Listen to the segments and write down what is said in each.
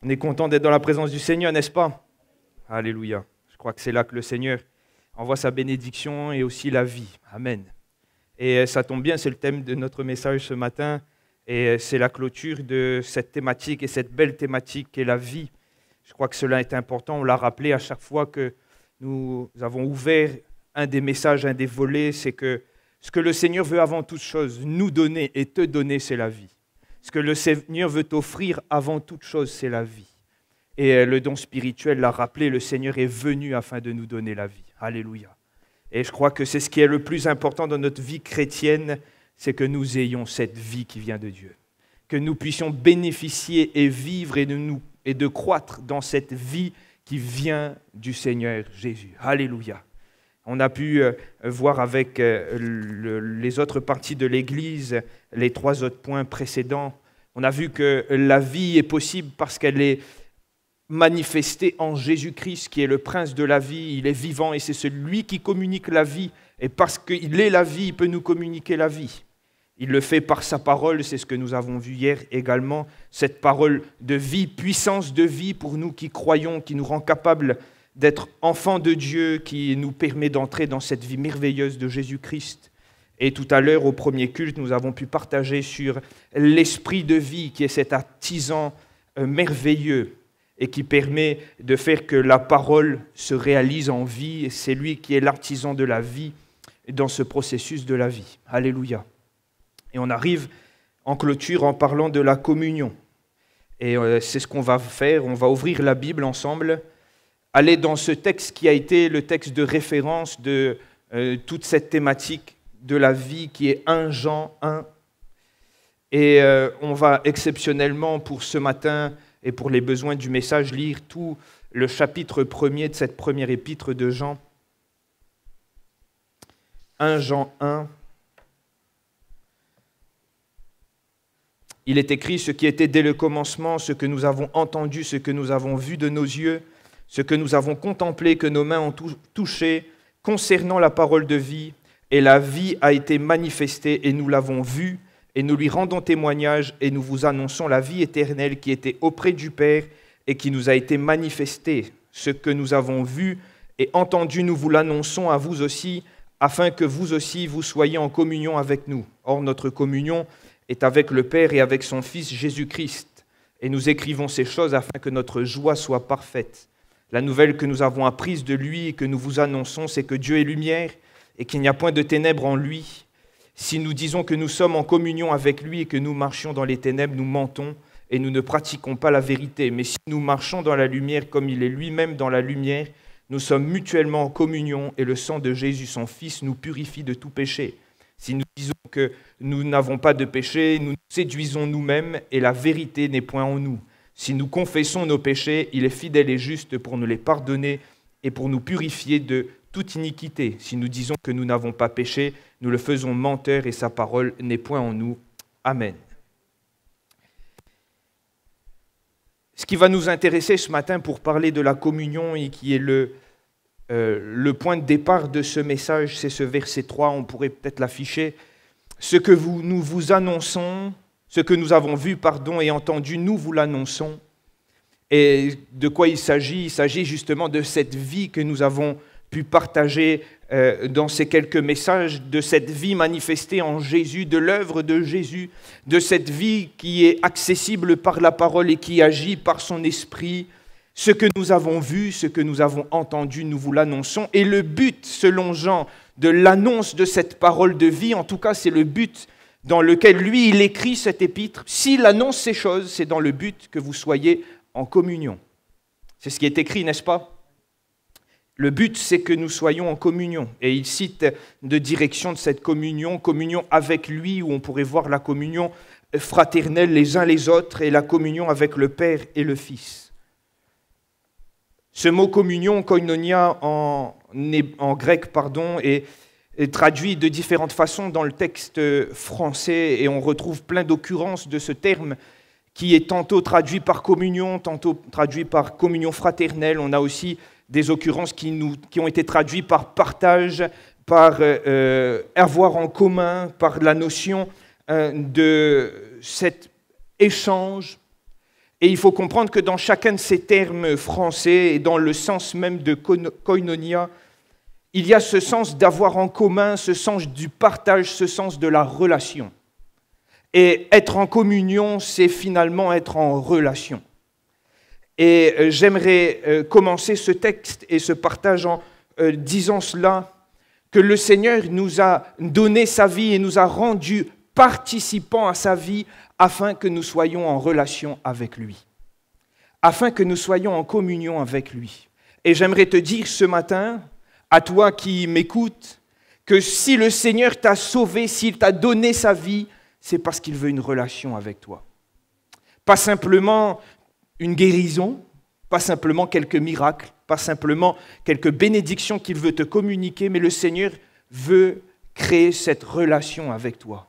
On est content d'être dans la présence du Seigneur, n'est-ce pas? Alléluia. Je crois que c'est là que le Seigneur envoie sa bénédiction et aussi la vie. Amen. Et ça tombe bien, c'est le thème de notre message ce matin. Et c'est la clôture de cette thématique et cette belle thématique qu'est la vie. Je crois que cela est important. On l'a rappelé à chaque fois que nous avons ouvert un des messages, un des volets, c'est que ce que le Seigneur veut avant toute chose nous donner et te donner, c'est la vie. Ce que le Seigneur veut t'offrir avant toute chose, c'est la vie. Et le don spirituel l'a rappelé, le Seigneur est venu afin de nous donner la vie. Alléluia. Et je crois que c'est ce qui est le plus important dans notre vie chrétienne, c'est que nous ayons cette vie qui vient de Dieu. Que nous puissions bénéficier et vivre et de croître dans cette vie qui vient du Seigneur Jésus. Alléluia. On a pu voir avec les autres parties de l'Église, les 3 autres points précédents. On a vu que la vie est possible parce qu'elle est manifestée en Jésus-Christ, qui est le prince de la vie. Il est vivant et c'est celui qui communique la vie. Et parce qu'il est la vie, il peut nous communiquer la vie. Il le fait par sa parole, c'est ce que nous avons vu hier également. Cette parole de vie, puissance de vie pour nous qui croyons, qui nous rend capables d'être enfants de Dieu, qui nous permet d'entrer dans cette vie merveilleuse de Jésus-Christ. Et tout à l'heure, au premier culte, nous avons pu partager sur l'esprit de vie, qui est cet artisan merveilleux et qui permet de faire que la parole se réalise en vie. C'est lui qui est l'artisan de la vie dans ce processus de la vie. Alléluia. Et on arrive en clôture en parlant de la communion. Et c'est ce qu'on va faire. On va ouvrir la Bible ensemble, aller dans ce texte qui a été le texte de référence de toute cette thématique de la vie qui est 1 Jean 1. Et on va exceptionnellement pour ce matin et pour les besoins du message lire tout le chapitre 1er de cette première épître de Jean. 1 Jean 1. Il est écrit ce qui était dès le commencement, ce que nous avons entendu, ce que nous avons vu de nos yeux, ce que nous avons contemplé, que nos mains ont touché, concernant la parole de vie, et la vie a été manifestée, et nous l'avons vue, et nous lui rendons témoignage, et nous vous annonçons la vie éternelle qui était auprès du Père, et qui nous a été manifestée. Ce que nous avons vu et entendu, nous vous l'annonçons à vous aussi, afin que vous aussi, vous soyez en communion avec nous. Or, notre communion est avec le Père et avec son Fils Jésus-Christ. Et nous écrivons ces choses afin que notre joie soit parfaite. La nouvelle que nous avons apprise de lui et que nous vous annonçons, c'est que Dieu est lumière et qu'il n'y a point de ténèbres en lui. Si nous disons que nous sommes en communion avec lui et que nous marchions dans les ténèbres, nous mentons et nous ne pratiquons pas la vérité. Mais si nous marchons dans la lumière comme il est lui-même dans la lumière, nous sommes mutuellement en communion et le sang de Jésus, son Fils, nous purifie de tout péché. Si nous disons que nous n'avons pas de péché, nous nous séduisons nous-mêmes et la vérité n'est point en nous. Si nous confessons nos péchés, il est fidèle et juste pour nous les pardonner et pour nous purifier de toute iniquité. Si nous disons que nous n'avons pas péché, nous le faisons menteur et sa parole n'est point en nous. Amen. Ce qui va nous intéresser ce matin pour parler de la communion et qui est le point de départ de ce message, c'est ce verset 3, on pourrait peut-être l'afficher. Ce que nous vous annonçons, ce que nous avons vu, et entendu, nous vous l'annonçons. Et de quoi il s'agit? Il s'agit justement de cette vie que nous avons pu partager dans ces quelques messages, de cette vie manifestée en Jésus, de l'œuvre de Jésus, de cette vie qui est accessible par la parole et qui agit par son esprit. Ce que nous avons vu, ce que nous avons entendu, nous vous l'annonçons. Et le but, selon Jean, de l'annonce de cette parole de vie, en tout cas c'est le but dans lequel lui, il écrit cette épître. S'il annonce ces choses, c'est dans le but que vous soyez en communion. C'est ce qui est écrit, n'est-ce pas? Le but, c'est que nous soyons en communion. Et il cite de direction de cette communion, communion avec lui, où on pourrait voir la communion fraternelle les uns les autres, et la communion avec le Père et le Fils. Ce mot communion, koinonia en grec, est traduit de différentes façons dans le texte français et on retrouve plein d'occurrences de ce terme qui est tantôt traduit par communion, tantôt traduit par communion fraternelle. On a aussi des occurrences qui ont été traduites par partage, par avoir en commun, par la notion de cet échange. Et il faut comprendre que dans chacun de ces termes français et dans le sens même de koinonia, il y a ce sens d'avoir en commun, ce sens du partage, ce sens de la relation. Et être en communion, c'est finalement être en relation. Et j'aimerais commencer ce texte et ce partage en disant cela, que le Seigneur nous a donné sa vie et nous a rendus participants à sa vie afin que nous soyons en relation avec lui, afin que nous soyons en communion avec lui. Et j'aimerais te dire ce matin, à toi qui m'écoutes, que si le Seigneur t'a sauvé, s'il t'a donné sa vie, c'est parce qu'il veut une relation avec toi. Pas simplement une guérison, pas simplement quelques miracles, pas simplement quelques bénédictions qu'il veut te communiquer, mais le Seigneur veut créer cette relation avec toi.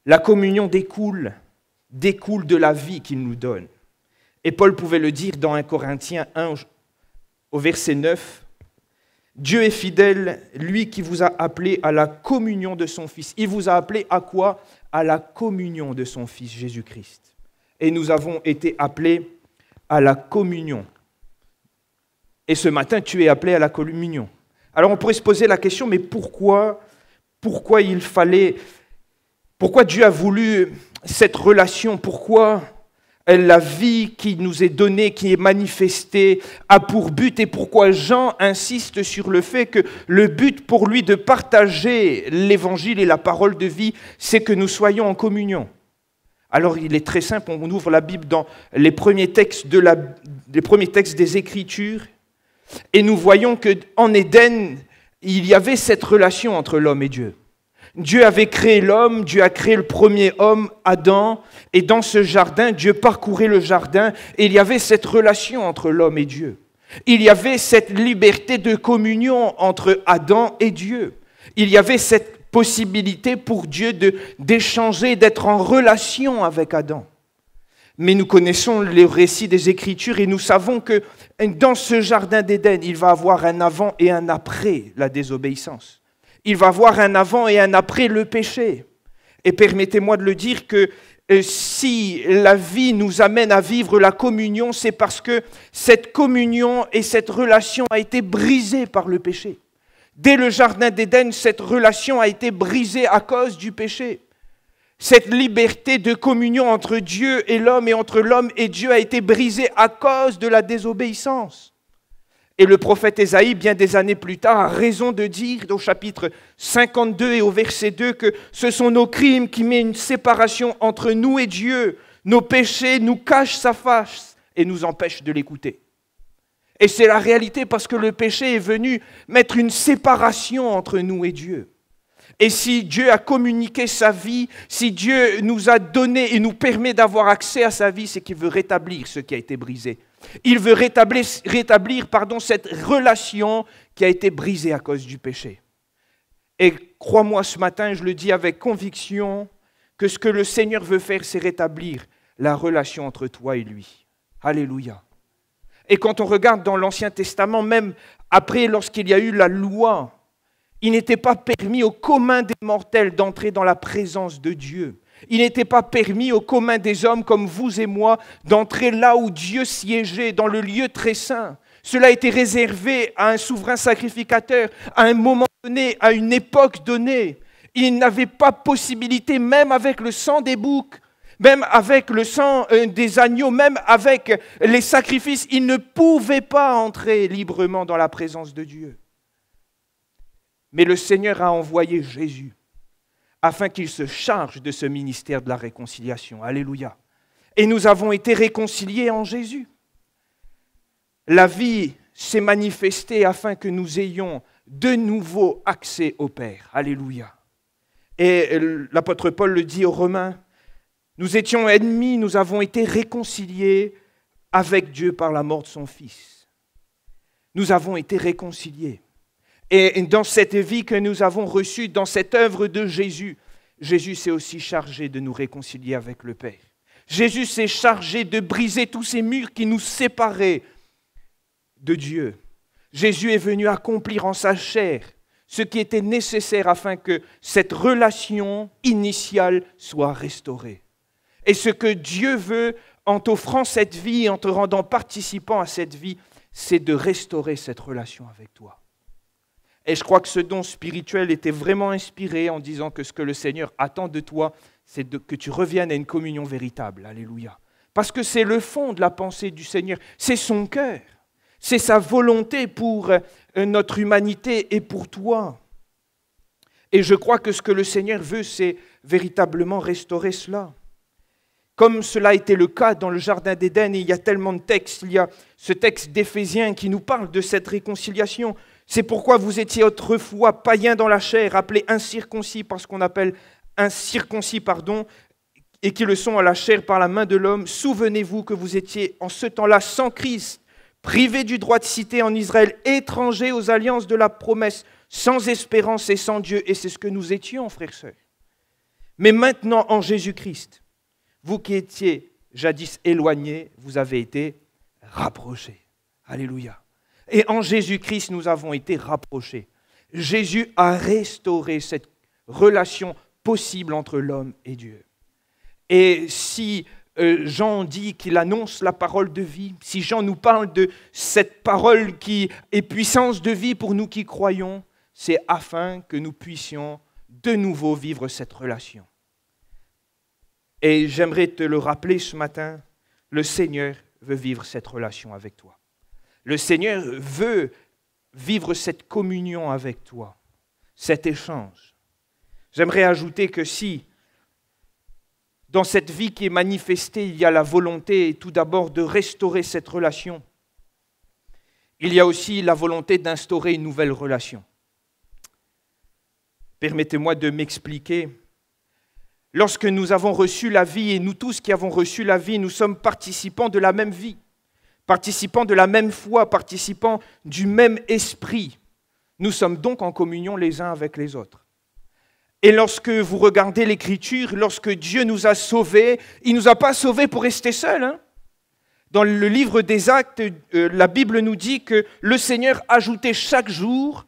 La communion découle de la vie qu'il nous donne. Et Paul pouvait le dire dans 1 Corinthiens 1, au verset 9, « Dieu est fidèle, lui qui vous a appelé à la communion de son Fils. » Il vous a appelé à quoi ? À la communion de son Fils Jésus-Christ. Et nous avons été appelés à la communion. Et ce matin, tu es appelé à la communion. Alors on pourrait se poser la question, mais pourquoi Dieu a voulu cette relation? Pourquoi la vie qui nous est donnée, qui est manifestée, a pour but, et pourquoi Jean insiste sur le fait que le but pour lui de partager l'évangile et la parole de vie, c'est que nous soyons en communion. Alors il est très simple, on ouvre la Bible dans les premiers textes des Écritures, et nous voyons qu'en Éden, il y avait cette relation entre l'homme et Dieu. Dieu avait créé l'homme, Dieu a créé le premier homme, Adam, et dans ce jardin, Dieu parcourait le jardin, et il y avait cette relation entre l'homme et Dieu. Il y avait cette liberté de communion entre Adam et Dieu. Il y avait cette possibilité pour Dieu d'échanger, d'être en relation avec Adam. Mais nous connaissons les récits des Écritures et nous savons que dans ce jardin d'Éden, il va y avoir un avant et un après la désobéissance. Il va y avoir un avant et un après le péché. Et permettez-moi de le dire que si la vie nous amène à vivre la communion, c'est parce que cette communion et cette relation a été brisée par le péché. Dès le jardin d'Éden, cette relation a été brisée à cause du péché. Cette liberté de communion entre Dieu et l'homme et entre l'homme et Dieu a été brisée à cause de la désobéissance. Et le prophète Ésaïe, bien des années plus tard, a raison de dire au chapitre 52 et au verset 2 que ce sont nos crimes qui mettent une séparation entre nous et Dieu. Nos péchés nous cachent sa face et nous empêchent de l'écouter. Et c'est la réalité parce que le péché est venu mettre une séparation entre nous et Dieu. Et si Dieu a communiqué sa vie, si Dieu nous a donné et nous permet d'avoir accès à sa vie, c'est qu'il veut rétablir ce qui a été brisé. Il veut rétablir cette relation qui a été brisée à cause du péché. Et crois-moi, ce matin, je le dis avec conviction, que ce que le Seigneur veut faire, c'est rétablir la relation entre toi et lui. Alléluia. Et quand on regarde dans l'Ancien Testament, même après, lorsqu'il y a eu la loi, il n'était pas permis au commun des mortels d'entrer dans la présence de Dieu. Il n'était pas permis au commun des hommes comme vous et moi d'entrer là où Dieu siégeait, dans le lieu très saint. Cela était réservé à un souverain sacrificateur, à un moment donné, à une époque donnée. Il n'avait pas possibilité, même avec le sang des boucs, même avec le sang des agneaux, même avec les sacrifices, il ne pouvait pas entrer librement dans la présence de Dieu. Mais le Seigneur a envoyé Jésus afin qu'il se charge de ce ministère de la réconciliation. Alléluia. Et nous avons été réconciliés en Jésus. La vie s'est manifestée afin que nous ayons de nouveau accès au Père. Alléluia. Et l'apôtre Paul le dit aux Romains, nous étions ennemis, nous avons été réconciliés avec Dieu par la mort de son Fils. Nous avons été réconciliés. Et dans cette vie que nous avons reçue, dans cette œuvre de Jésus, Jésus s'est aussi chargé de nous réconcilier avec le Père. Jésus s'est chargé de briser tous ces murs qui nous séparaient de Dieu. Jésus est venu accomplir en sa chair ce qui était nécessaire afin que cette relation initiale soit restaurée. Et ce que Dieu veut en t'offrant cette vie, en te rendant participant à cette vie, c'est de restaurer cette relation avec toi. Et je crois que ce don spirituel était vraiment inspiré en disant que ce que le Seigneur attend de toi, c'est que tu reviennes à une communion véritable. Alléluia. Parce que c'est le fond de la pensée du Seigneur, c'est son cœur, c'est sa volonté pour notre humanité et pour toi. Et je crois que ce que le Seigneur veut, c'est véritablement restaurer cela. Comme cela a été le cas dans le Jardin d'Éden, et il y a tellement de textes, il y a ce texte d'Éphésiens qui nous parle de cette réconciliation. C'est pourquoi vous étiez autrefois païens dans la chair, appelés incirconcis, parce qu'on appelle incirconcis, et qui le sont à la chair par la main de l'homme. Souvenez-vous que vous étiez en ce temps-là sans Christ, privés du droit de cité en Israël, étrangers aux alliances de la promesse, sans espérance et sans Dieu. Et c'est ce que nous étions, frères et sœurs. Mais maintenant, en Jésus-Christ, vous qui étiez jadis éloignés, vous avez été rapprochés. Alléluia. Et en Jésus-Christ, nous avons été rapprochés. Jésus a restauré cette relation possible entre l'homme et Dieu. Et si Jean dit qu'il annonce la parole de vie, si Jean nous parle de cette parole qui est puissance de vie pour nous qui croyons, c'est afin que nous puissions de nouveau vivre cette relation. Et j'aimerais te le rappeler ce matin, le Seigneur veut vivre cette relation avec toi. Le Seigneur veut vivre cette communion avec toi, cet échange. J'aimerais ajouter que si, dans cette vie qui est manifestée, il y a la volonté tout d'abord de restaurer cette relation, il y a aussi la volonté d'instaurer une nouvelle relation. Permettez-moi de m'expliquer. Lorsque nous avons reçu la vie, et nous tous qui avons reçu la vie, nous sommes participants de la même vie, participants de la même foi, participants du même esprit. Nous sommes donc en communion les uns avec les autres. Et lorsque vous regardez l'Écriture, lorsque Dieu nous a sauvés, il ne nous a pas sauvés pour rester seuls. Dans le livre des Actes, la Bible nous dit que le Seigneur ajoutait chaque jour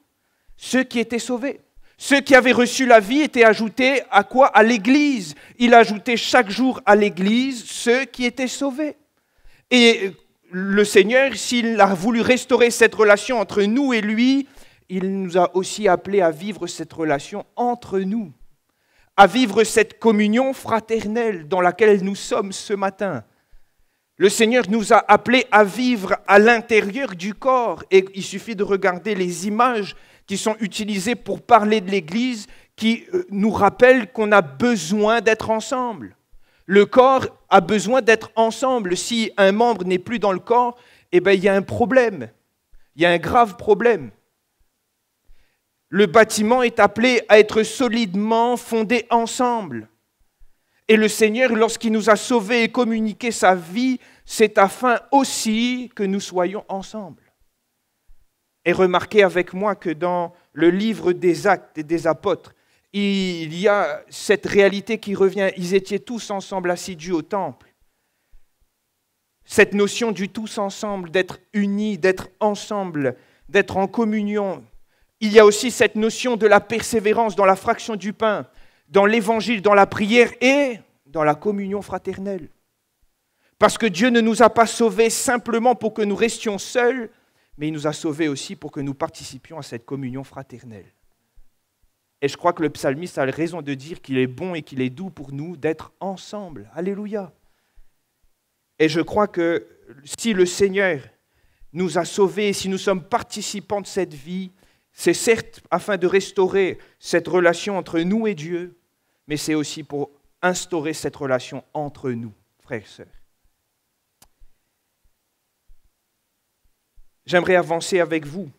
ceux qui étaient sauvés. Ceux qui avaient reçu la vie étaient ajoutés à quoi? À l'Église. Il ajoutait chaque jour à l'Église ceux qui étaient sauvés. Et le Seigneur, s'il a voulu restaurer cette relation entre nous et lui, il nous a aussi appelés à vivre cette relation entre nous, à vivre cette communion fraternelle dans laquelle nous sommes ce matin. Le Seigneur nous a appelés à vivre à l'intérieur du corps. Et il suffit de regarder les images qui sont utilisées pour parler de l'Église, qui nous rappellent qu'on a besoin d'être ensemble. Le corps a besoin d'être ensemble. Si un membre n'est plus dans le corps, eh bien, il y a un problème. Il y a un grave problème. Le bâtiment est appelé à être solidement fondé ensemble. Et le Seigneur, lorsqu'il nous a sauvés et communiqué sa vie, c'est afin aussi que nous soyons ensemble. Et remarquez avec moi que dans le livre des Actes et des Apôtres, il y a cette réalité qui revient. Ils étaient tous ensemble assidus au temple. Cette notion du tous ensemble, d'être unis, d'être ensemble, d'être en communion. Il y a aussi cette notion de la persévérance dans la fraction du pain, dans l'évangile, dans la prière et dans la communion fraternelle. Parce que Dieu ne nous a pas sauvés simplement pour que nous restions seuls, mais il nous a sauvés aussi pour que nous participions à cette communion fraternelle. Et je crois que le psalmiste a raison de dire qu'il est bon et qu'il est doux pour nous d'être ensemble. Alléluia. Et je crois que si le Seigneur nous a sauvés, si nous sommes participants de cette vie, c'est certes afin de restaurer cette relation entre nous et Dieu, mais c'est aussi pour instaurer cette relation entre nous, frères et sœurs. J'aimerais avancer avec vous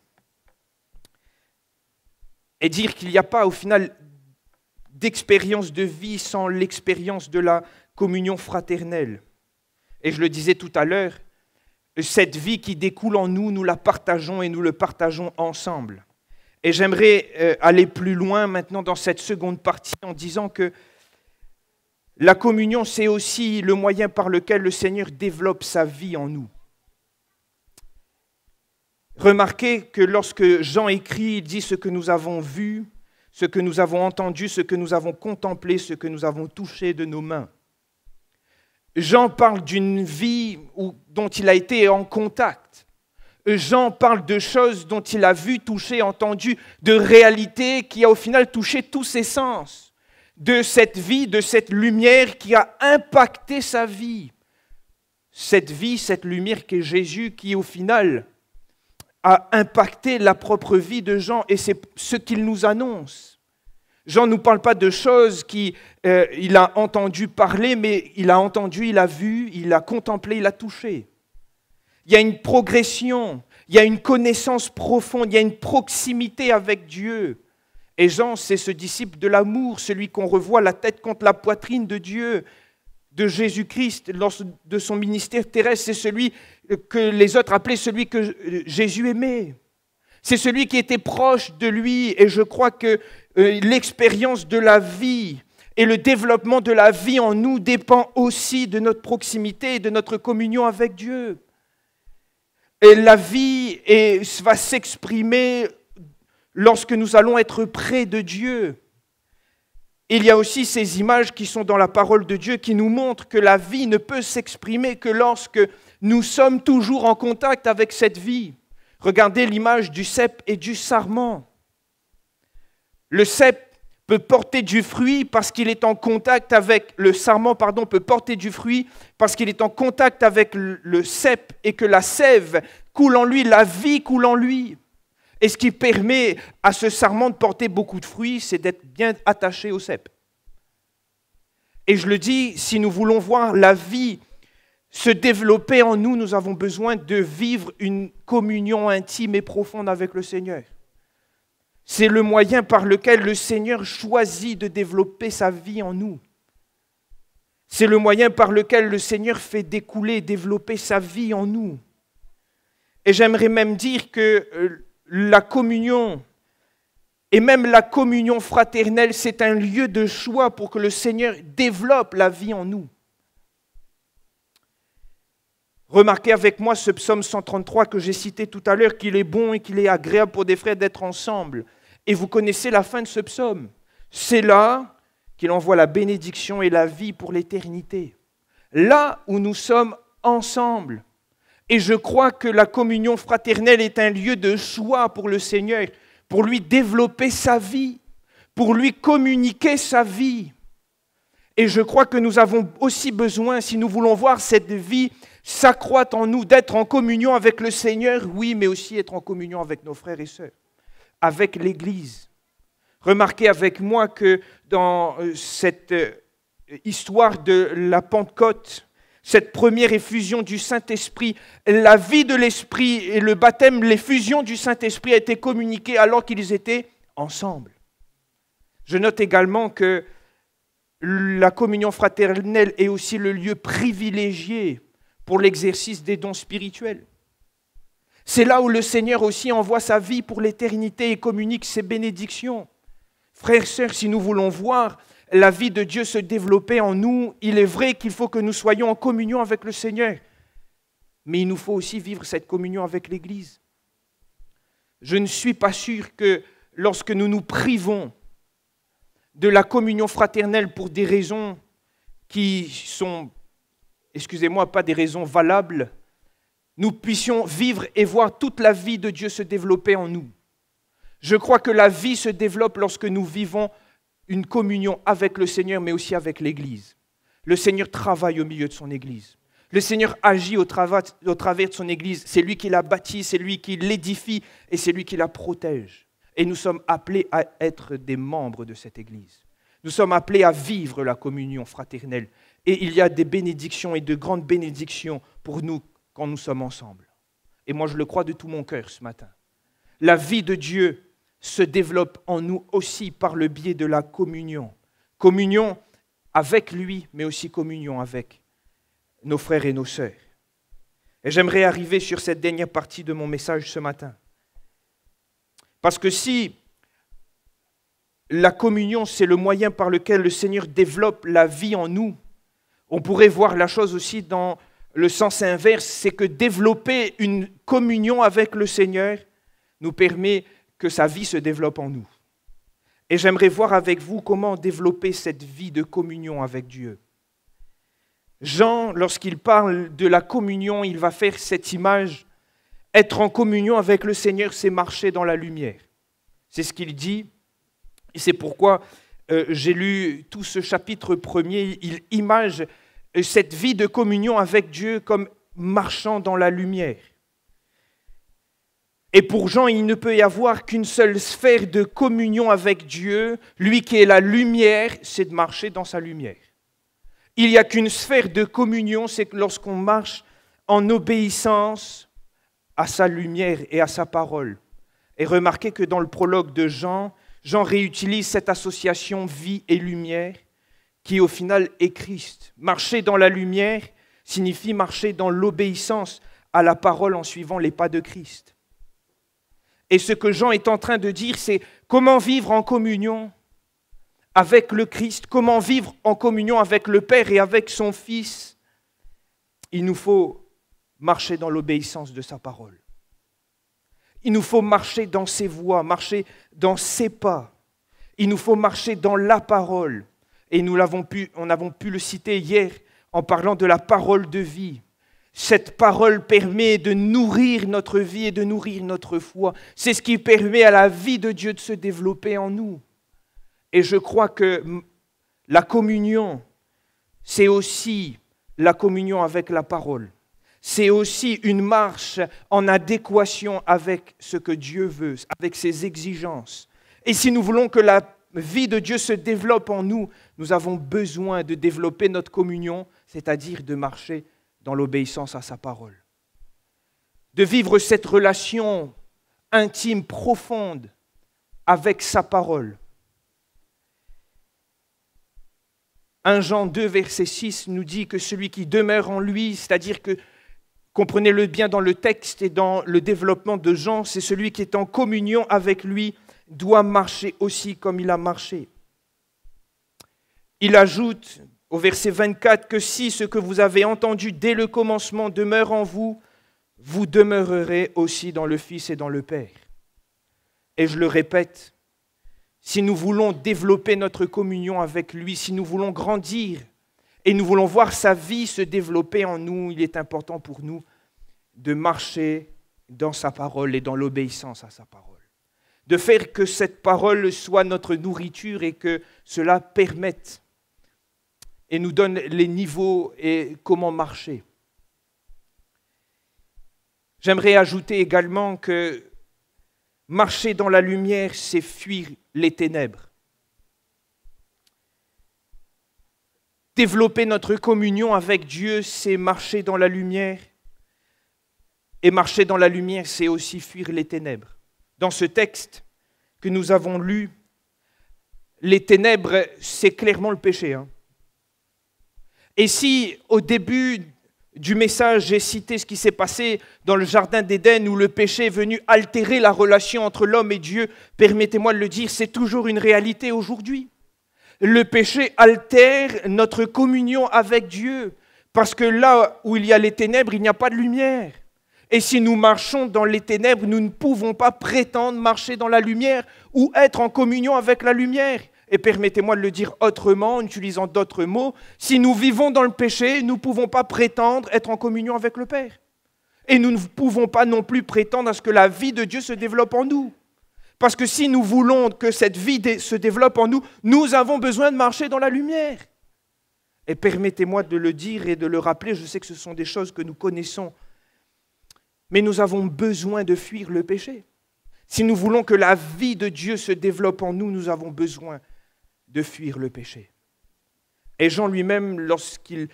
et dire qu'il n'y a pas au final d'expérience de vie sans l'expérience de la communion fraternelle. Et je le disais tout à l'heure, cette vie qui découle en nous, nous la partageons et nous le partageons ensemble. Et j'aimerais aller plus loin maintenant dans cette seconde partie en disant que la communion, c'est aussi le moyen par lequel le Seigneur développe sa vie en nous. Remarquez que lorsque Jean écrit, il dit ce que nous avons vu, ce que nous avons entendu, ce que nous avons contemplé, ce que nous avons touché de nos mains. Jean parle d'une vie dont il a été en contact. Jean parle de choses dont il a vu, touché, entendu, de réalités qui a au final touché tous ses sens, de cette vie, de cette lumière qui a impacté sa vie. Cette vie, cette lumière qu'est Jésus qui au final a impacté la propre vie de Jean et c'est ce qu'il nous annonce. Jean ne nous parle pas de choses qu'il a entendu parler, mais il a entendu, il a vu, il a contemplé, il a touché. Il y a une progression, il y a une connaissance profonde, il y a une proximité avec Dieu. Et Jean, c'est ce disciple de l'amour, celui qu'on revoit la tête contre la poitrine de Dieu, de Jésus-Christ, lors de son ministère terrestre. C'est celui que les autres appelaient celui que Jésus aimait. C'est celui qui était proche de lui. Et je crois que l'expérience de la vie et le développement de la vie en nous dépend aussi de notre proximité et de notre communion avec Dieu. Et la vie va s'exprimer lorsque nous allons être près de Dieu. Il y a aussi ces images qui sont dans la parole de Dieu qui nous montrent que la vie ne peut s'exprimer que lorsque nous sommes toujours en contact avec cette vie. Regardez l'image du cep et du sarment. Le cep peut porter du fruit parce qu'il est en contact avec le sarment, peut porter du fruit parce qu'il est en contact avec le cep et que la sève coule en lui, la vie coule en lui. Et ce qui permet à ce sarment de porter beaucoup de fruits, c'est d'être bien attaché au cep. Et je le dis, si nous voulons voir la vie se développer en nous, nous avons besoin de vivre une communion intime et profonde avec le Seigneur. C'est le moyen par lequel le Seigneur choisit de développer sa vie en nous. C'est le moyen par lequel le Seigneur fait découler et développer sa vie en nous. Et j'aimerais même dire que la communion, et même la communion fraternelle, c'est un lieu de choix pour que le Seigneur développe la vie en nous. Remarquez avec moi ce psaume 133 que j'ai cité tout à l'heure, qu'il est bon et qu'il est agréable pour des frères d'être ensemble. Et vous connaissez la fin de ce psaume. C'est là qu'il envoie la bénédiction et la vie pour l'éternité. Là où nous sommes ensemble. Et je crois que la communion fraternelle est un lieu de choix pour le Seigneur, pour lui développer sa vie, pour lui communiquer sa vie. Et je crois que nous avons aussi besoin, si nous voulons voir cette vie s'accroître en nous, d'être en communion avec le Seigneur, oui, mais aussi être en communion avec nos frères et sœurs, avec l'Église. Remarquez avec moi que dans cette histoire de la Pentecôte, cette première effusion du Saint-Esprit, la vie de l'Esprit et le baptême, l'effusion du Saint-Esprit a été communiquée alors qu'ils étaient ensemble. Je note également que la communion fraternelle est aussi le lieu privilégié pour l'exercice des dons spirituels. C'est là où le Seigneur aussi envoie sa vie pour l'éternité et communique ses bénédictions. Frères et sœurs, si nous voulons voir la vie de Dieu se développer en nous, il est vrai qu'il faut que nous soyons en communion avec le Seigneur. Mais il nous faut aussi vivre cette communion avec l'Église. Je ne suis pas sûr que lorsque nous nous privons de la communion fraternelle pour des raisons qui sont, excusez-moi, pas des raisons valables, nous puissions vivre et voir toute la vie de Dieu se développer en nous. Je crois que la vie se développe lorsque nous vivons une communion avec le Seigneur, mais aussi avec l'Église. Le Seigneur travaille au milieu de son Église. Le Seigneur agit au travers de son Église. C'est lui qui la bâtit, c'est lui qui l'édifie et c'est lui qui la protège. Et nous sommes appelés à être des membres de cette Église. Nous sommes appelés à vivre la communion fraternelle. Et il y a des bénédictions et de grandes bénédictions pour nous quand nous sommes ensemble. Et moi, je le crois de tout mon cœur ce matin. La vie de Dieu se développe en nous aussi par le biais de la communion. Communion avec lui, mais aussi communion avec nos frères et nos sœurs. Et j'aimerais arriver sur cette dernière partie de mon message ce matin. Parce que si la communion, c'est le moyen par lequel le Seigneur développe la vie en nous, on pourrait voir la chose aussi dans le sens inverse, c'est que développer une communion avec le Seigneur nous permet que sa vie se développe en nous. Et j'aimerais voir avec vous comment développer cette vie de communion avec Dieu. Jean, lorsqu'il parle de la communion, il va faire cette image. Être en communion avec le Seigneur, c'est marcher dans la lumière. C'est ce qu'il dit. Et c'est pourquoi j'ai lu tout ce chapitre premier. Il image cette vie de communion avec Dieu comme marchant dans la lumière. Et pour Jean, il ne peut y avoir qu'une seule sphère de communion avec Dieu. Lui qui est la lumière, c'est de marcher dans sa lumière. Il n'y a qu'une sphère de communion, c'est lorsqu'on marche en obéissance à sa lumière et à sa parole. Et remarquez que dans le prologue de Jean, Jean réutilise cette association vie et lumière qui au final est Christ. Marcher dans la lumière signifie marcher dans l'obéissance à la parole en suivant les pas de Christ. Et ce que Jean est en train de dire, c'est comment vivre en communion avec le Christ, comment vivre en communion avec le Père et avec son Fils. Il nous faut marcher dans l'obéissance de sa parole. Il nous faut marcher dans ses voies, marcher dans ses pas. Il nous faut marcher dans la parole. Et nous avons pu le citer hier en parlant de la parole de vie. Cette parole permet de nourrir notre vie et de nourrir notre foi. C'est ce qui permet à la vie de Dieu de se développer en nous. Et je crois que la communion, c'est aussi la communion avec la parole. C'est aussi une marche en adéquation avec ce que Dieu veut, avec ses exigences. Et si nous voulons que la vie de Dieu se développe en nous, nous avons besoin de développer notre communion, c'est-à-dire de marcher dans l'obéissance à sa parole. De vivre cette relation intime, profonde avec sa parole. 1 Jean 2, verset 6 nous dit que celui qui demeure en lui, c'est-à-dire que, comprenez-le bien dans le texte et dans le développement de Jean, c'est celui qui est en communion avec lui, doit marcher aussi comme il a marché. Il ajoute au verset 24 que si ce que vous avez entendu dès le commencement demeure en vous, vous demeurerez aussi dans le Fils et dans le Père. Et je le répète, si nous voulons développer notre communion avec lui, si nous voulons grandir et nous voulons voir sa vie se développer en nous, il est important pour nous de marcher dans sa parole et dans l'obéissance à sa parole. De faire que cette parole soit notre nourriture et que cela permette et nous donne les niveaux et comment marcher. J'aimerais ajouter également que marcher dans la lumière, c'est fuir les ténèbres. Développer notre communion avec Dieu, c'est marcher dans la lumière. Et marcher dans la lumière, c'est aussi fuir les ténèbres. Dans ce texte que nous avons lu, les ténèbres, c'est clairement le péché. Et si au début du message, j'ai cité ce qui s'est passé dans le jardin d'Éden où le péché est venu altérer la relation entre l'homme et Dieu, permettez-moi de le dire, c'est toujours une réalité aujourd'hui. Le péché altère notre communion avec Dieu parce que là où il y a les ténèbres, il n'y a pas de lumière. Et si nous marchons dans les ténèbres, nous ne pouvons pas prétendre marcher dans la lumière ou être en communion avec la lumière. Et permettez-moi de le dire autrement, en utilisant d'autres mots, si nous vivons dans le péché, nous ne pouvons pas prétendre être en communion avec le Père. Et nous ne pouvons pas non plus prétendre à ce que la vie de Dieu se développe en nous. Parce que si nous voulons que cette vie se développe en nous, nous avons besoin de marcher dans la lumière. Et permettez-moi de le dire et de le rappeler, je sais que ce sont des choses que nous connaissons, mais nous avons besoin de fuir le péché. Si nous voulons que la vie de Dieu se développe en nous, nous avons besoin de fuir le péché. Et Jean lui-même, lorsqu'il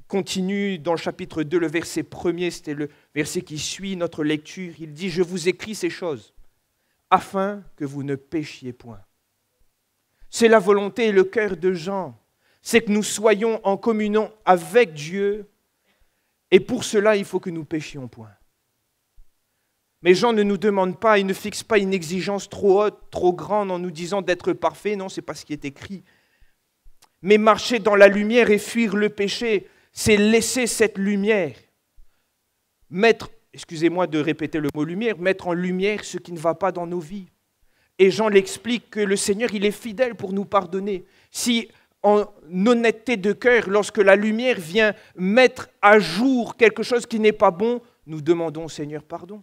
continue dans le chapitre 2, le verset 1er, c'était le verset qui suit notre lecture, il dit « Je vous écris ces choses, afin que vous ne péchiez point. » C'est la volonté et le cœur de Jean, c'est que nous soyons en communion avec Dieu, et pour cela, il faut que nous péchions point. Mais Jean ne nous demande pas, il ne fixe pas une exigence trop haute, trop grande en nous disant d'être parfait. Non, ce n'est pas ce qui est écrit. Mais marcher dans la lumière et fuir le péché, c'est laisser cette lumière. Excusez-moi de répéter le mot lumière, mettre en lumière ce qui ne va pas dans nos vies. Et Jean l'explique que le Seigneur, il est fidèle pour nous pardonner. Si en honnêteté de cœur, lorsque la lumière vient mettre à jour quelque chose qui n'est pas bon, nous demandons au Seigneur pardon.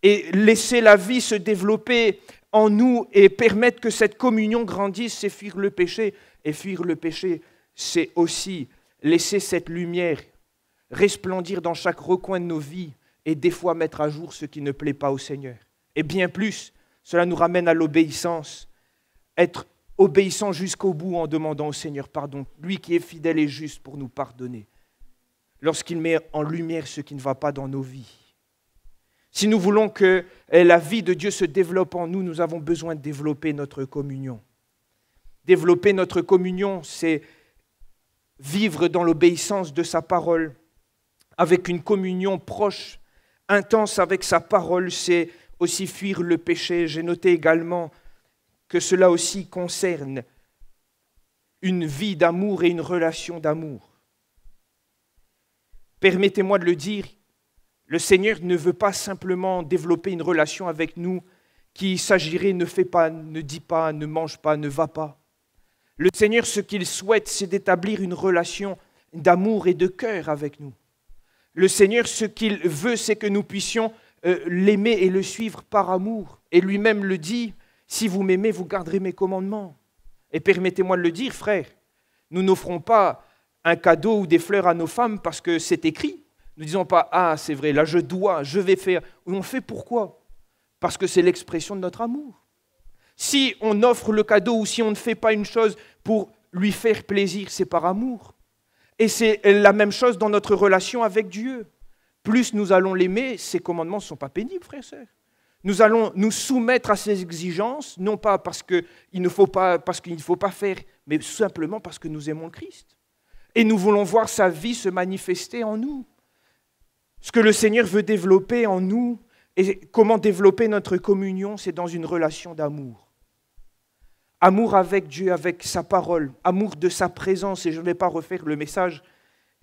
Et laisser la vie se développer en nous et permettre que cette communion grandisse, c'est fuir le péché. Et fuir le péché, c'est aussi laisser cette lumière resplendir dans chaque recoin de nos vies et des fois mettre à jour ce qui ne plaît pas au Seigneur. Et bien plus, cela nous ramène à l'obéissance, être obéissant jusqu'au bout en demandant au Seigneur pardon, lui qui est fidèle et juste pour nous pardonner, lorsqu'il met en lumière ce qui ne va pas dans nos vies. Si nous voulons que la vie de Dieu se développe en nous, nous avons besoin de développer notre communion. Développer notre communion, c'est vivre dans l'obéissance de sa parole, avec une communion proche, intense avec sa parole, c'est aussi fuir le péché. J'ai noté également que cela aussi concerne une vie d'amour et une relation d'amour. Permettez-moi de le dire, le Seigneur ne veut pas simplement développer une relation avec nous qui s'agirait ne fait pas, ne dit pas, ne mange pas, ne va pas. Le Seigneur, ce qu'il souhaite, c'est d'établir une relation d'amour et de cœur avec nous. Le Seigneur, ce qu'il veut, c'est que nous puissions l'aimer et le suivre par amour. Et lui-même le dit, si vous m'aimez, vous garderez mes commandements. Et permettez-moi de le dire, frère, nous n'offrons pas un cadeau ou des fleurs à nos femmes parce que c'est écrit. Nous ne disons pas, ah c'est vrai, là je dois, je vais faire. On fait pourquoi? Parce que c'est l'expression de notre amour. Si on offre le cadeau ou si on ne fait pas une chose pour lui faire plaisir, c'est par amour. Et c'est la même chose dans notre relation avec Dieu. Plus nous allons l'aimer, ses commandements ne sont pas pénibles, frères et sœurs. Nous allons nous soumettre à ses exigences, non pas parce qu'il ne faut pas faire, mais simplement parce que nous aimons le Christ. Et nous voulons voir sa vie se manifester en nous. Ce que le Seigneur veut développer en nous, et comment développer notre communion, c'est dans une relation d'amour. Amour avec Dieu, avec sa parole, amour de sa présence. Et je ne vais pas refaire le message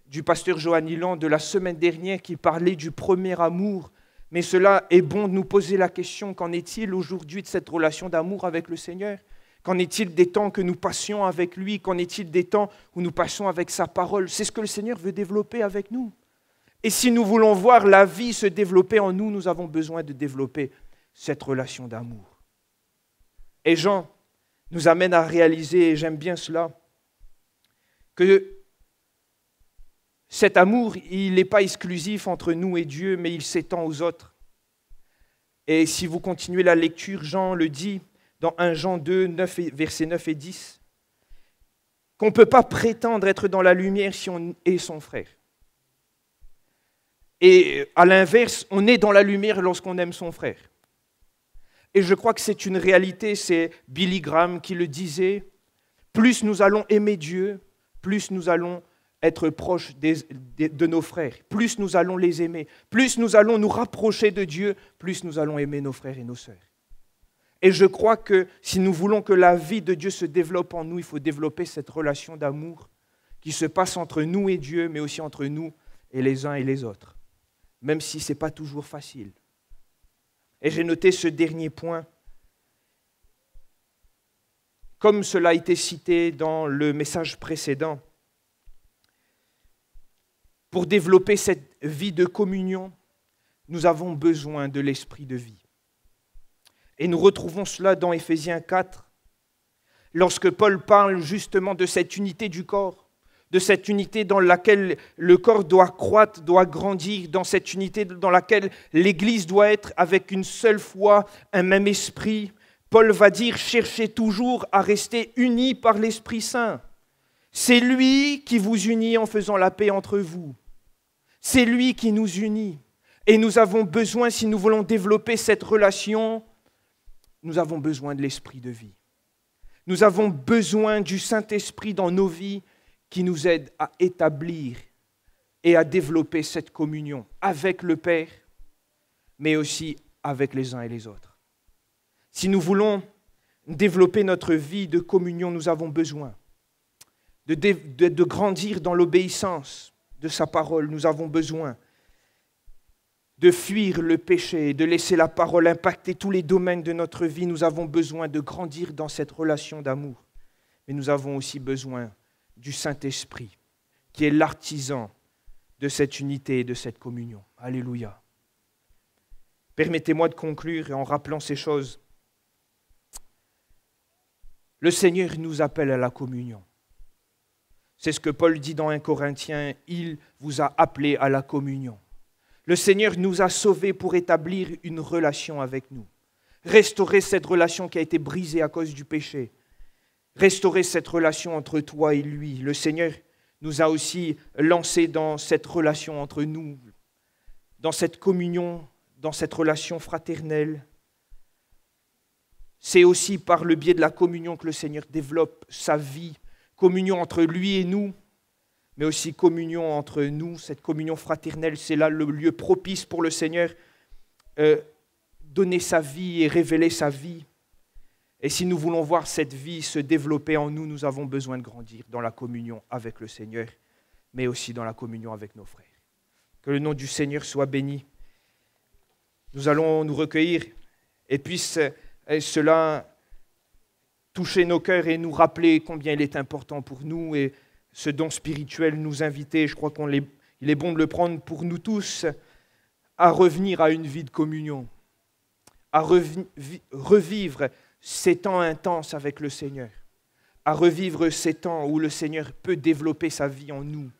du pasteur Johan Ilan de la semaine dernière qui parlait du premier amour. Mais cela est bon de nous poser la question, qu'en est-il aujourd'hui de cette relation d'amour avec le Seigneur? Qu'en est-il des temps que nous passions avec lui? Qu'en est-il des temps où nous passons avec sa parole? C'est ce que le Seigneur veut développer avec nous. Et si nous voulons voir la vie se développer en nous, nous avons besoin de développer cette relation d'amour. Et Jean nous amène à réaliser, et j'aime bien cela, que cet amour, il n'est pas exclusif entre nous et Dieu, mais il s'étend aux autres. Et si vous continuez la lecture, Jean le dit dans 1 Jean 2, versets 9 et 10, qu'on ne peut pas prétendre être dans la lumière si on est son frère. Et à l'inverse, on est dans la lumière lorsqu'on aime son frère. Et je crois que c'est une réalité, c'est Billy Graham qui le disait, plus nous allons aimer Dieu, plus nous allons être proches de nos frères, plus nous allons les aimer, plus nous allons nous rapprocher de Dieu, plus nous allons aimer nos frères et nos sœurs. Et je crois que si nous voulons que la vie de Dieu se développe en nous, il faut développer cette relation d'amour qui se passe entre nous et Dieu, mais aussi entre nous et les uns et les autres, même si ce n'est pas toujours facile. Et j'ai noté ce dernier point. Comme cela a été cité dans le message précédent, pour développer cette vie de communion, nous avons besoin de l'esprit de vie. Et nous retrouvons cela dans Éphésiens 4, lorsque Paul parle justement de cette unité du corps, de cette unité dans laquelle le corps doit croître, doit grandir, dans cette unité dans laquelle l'Église doit être avec une seule foi, un même esprit. Paul va dire, cherchez toujours à rester unis par l'Esprit Saint. C'est lui qui vous unit en faisant la paix entre vous. C'est lui qui nous unit. Et nous avons besoin, si nous voulons développer cette relation, nous avons besoin de l'esprit de vie. Nous avons besoin du Saint-Esprit dans nos vies qui nous aide à établir et à développer cette communion avec le Père, mais aussi avec les uns et les autres. Si nous voulons développer notre vie de communion, nous avons besoin de grandir dans l'obéissance de sa parole. Nous avons besoin de fuir le péché, de laisser la parole impacter tous les domaines de notre vie. Nous avons besoin de grandir dans cette relation d'amour. mais nous avons aussi besoin du Saint-Esprit, qui est l'artisan de cette unité et de cette communion. Alléluia. Permettez-moi de conclure en rappelant ces choses. Le Seigneur nous appelle à la communion. C'est ce que Paul dit dans 1 Corinthiens, il vous a appelés à la communion. Le Seigneur nous a sauvés pour établir une relation avec nous. Restaurer cette relation qui a été brisée à cause du péché. Restaurer cette relation entre toi et lui. Le Seigneur nous a aussi lancés dans cette relation entre nous, dans cette communion, dans cette relation fraternelle. C'est aussi par le biais de la communion que le Seigneur développe sa vie. Communion entre lui et nous, mais aussi communion entre nous, cette communion fraternelle, c'est là le lieu propice pour le Seigneur, donner sa vie et révéler sa vie. Et si nous voulons voir cette vie se développer en nous, nous avons besoin de grandir dans la communion avec le Seigneur, mais aussi dans la communion avec nos frères. Que le nom du Seigneur soit béni. Nous allons nous recueillir et puisse cela toucher nos cœurs et nous rappeler combien il est important pour nous et ce don spirituel nous inviter. Je crois qu'il est bon de le prendre pour nous tous à revenir à une vie de communion, à revivre ces temps intenses avec le Seigneur, à revivre ces temps où le Seigneur peut développer sa vie en nous,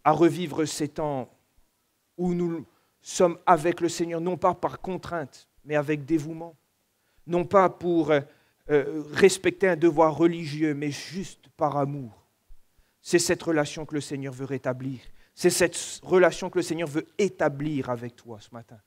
à revivre ces temps où nous sommes avec le Seigneur, non pas par contrainte, mais avec dévouement, non pas pour respecter un devoir religieux, mais juste par amour. C'est cette relation que le Seigneur veut rétablir. C'est cette relation que le Seigneur veut établir avec toi ce matin.